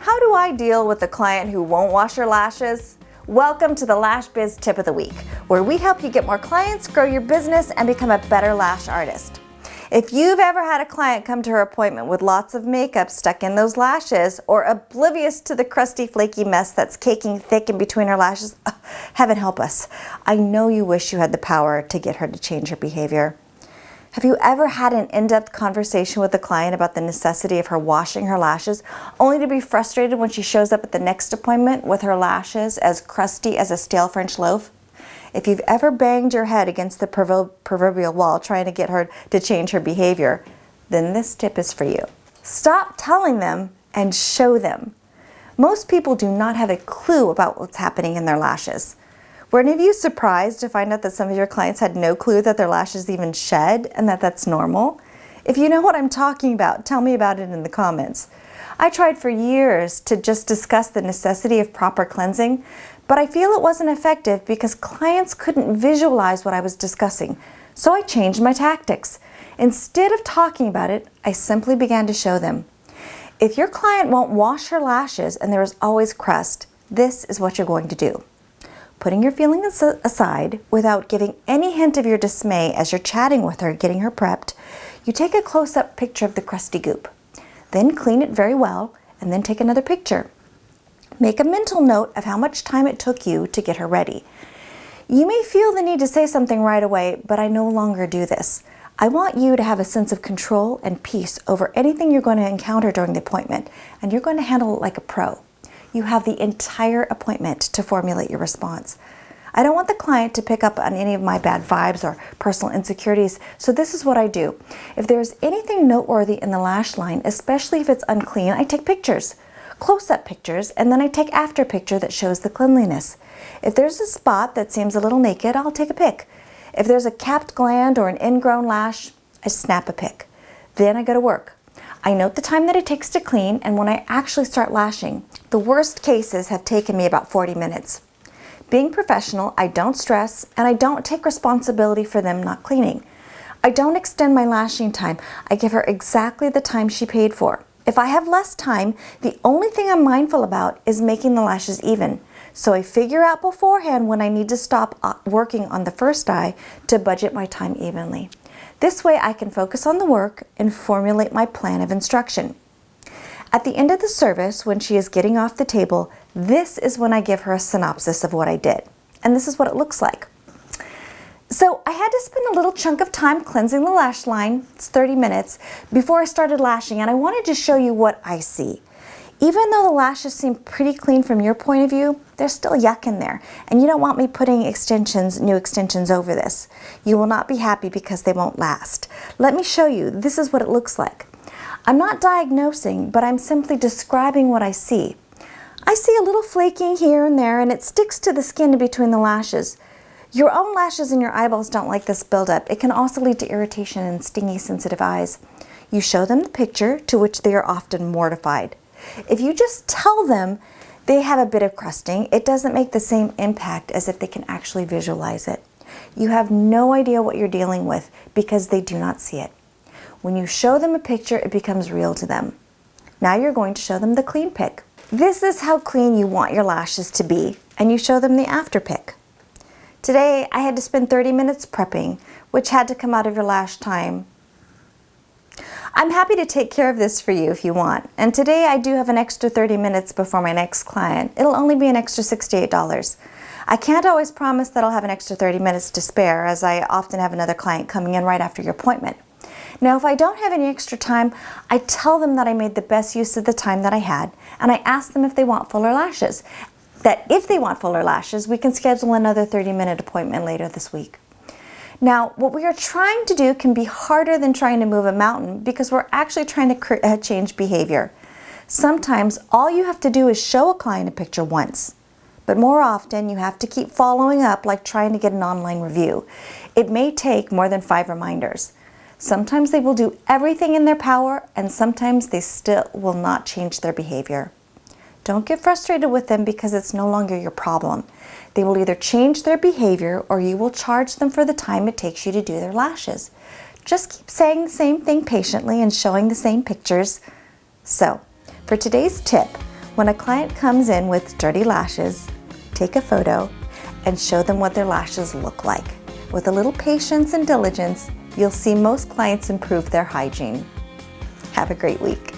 How do I deal with a client who won't wash her lashes? Welcome to the Lash Biz Tip of the Week, where we help you get more clients, grow your business, and become a better lash artist. If you've ever had a client come to her appointment with lots of makeup stuck in those lashes, or oblivious to the crusty, flaky mess that's caking thick in between her lashes, heaven help us. I know you wish you had the power to get her to change her behavior. Have you ever had an in-depth conversation with a client about the necessity of her washing her lashes, only to be frustrated when she shows up at the next appointment with her lashes as crusty as a stale French loaf? If you've ever banged your head against the proverbial wall trying to get her to change her behavior, then this tip is for you. Stop telling them and show them. Most people do not have a clue about what's happening in their lashes. Were any of you surprised to find out that some of your clients had no clue that their lashes even shed and that that's normal? If you know what I'm talking about, tell me about it in the comments. I tried for years to just discuss the necessity of proper cleansing, but I feel it wasn't effective because clients couldn't visualize what I was discussing. So I changed my tactics. Instead of talking about it, I simply began to show them. If your client won't wash her lashes and there is always crust, this is what you're going to do. Putting your feelings aside, without giving any hint of your dismay as you're chatting with her, getting her prepped, you take a close-up picture of the crusty goop. Then clean it very well, and then take another picture. Make a mental note of how much time it took you to get her ready. You may feel the need to say something right away, but I no longer do this. I want you to have a sense of control and peace over anything you're going to encounter during the appointment, and you're going to handle it like a pro. You have the entire appointment to formulate your response. I don't want the client to pick up on any of my bad vibes or personal insecurities, so this is what I do. If there's anything noteworthy in the lash line, especially if it's unclean, I take pictures, close-up pictures, and then I take after picture that shows the cleanliness. If there's a spot that seems a little naked, I'll take a pic. If there's a capped gland or an ingrown lash, I snap a pic. Then I go to work. I note the time that it takes to clean, and when I actually start lashing, the worst cases have taken me about 40 minutes. Being professional, I don't stress, and I don't take responsibility for them not cleaning. I don't extend my lashing time. I give her exactly the time she paid for. If I have less time, the only thing I'm mindful about is making the lashes even. So I figure out beforehand when I need to stop working on the first eye to budget my time evenly. This way I can focus on the work and formulate my plan of instruction. At the end of the service, when she is getting off the table, this is when I give her a synopsis of what I did. And this is what it looks like. So I had to spend a little chunk of time cleansing the lash line, it's 30 minutes, before I started lashing, and I wanted to show you what I see. Even though the lashes seem pretty clean from your point of view, there's still yuck in there, and you don't want me putting new extensions over this. You will not be happy because they won't last. Let me show you. This is what it looks like. I'm not diagnosing, but I'm simply describing what I see. I see a little flaking here and there, and it sticks to the skin in between the lashes. Your own lashes and your eyeballs don't like this buildup. It can also lead to irritation and stingy, sensitive eyes. You show them the picture, to which they are often mortified. If you just tell them they have a bit of crusting, it doesn't make the same impact as if they can actually visualize it. You have no idea what you're dealing with because they do not see it. When you show them a picture, it becomes real to them. Now you're going to show them the clean pic. This is how clean you want your lashes to be, and you show them the after pic. Today, I had to spend 30 minutes prepping, which had to come out of your lash time. I'm happy to take care of this for you if you want. And today I do have an extra 30 minutes before my next client. It'll only be an extra $68. I can't always promise that I'll have an extra 30 minutes to spare, as I often have another client coming in right after your appointment. Now, if I don't have any extra time, I tell them that I made the best use of the time that I had, and I ask them if they want fuller lashes. That if they want fuller lashes, we can schedule another 30-minute appointment later this week. Now, what we are trying to do can be harder than trying to move a mountain because we're actually trying to change behavior. Sometimes all you have to do is show a client a picture once, but more often you have to keep following up like trying to get an online review. It may take more than 5 reminders. Sometimes they will do everything in their power, and sometimes they still will not change their behavior. Don't get frustrated with them because it's no longer your problem. They will either change their behavior or you will charge them for the time it takes you to do their lashes. Just keep saying the same thing patiently and showing the same pictures. So, for today's tip, When a client comes in with dirty lashes, take a photo and show them what their lashes look like. With a little patience and diligence, you'll see most clients improve their hygiene. Have a great week.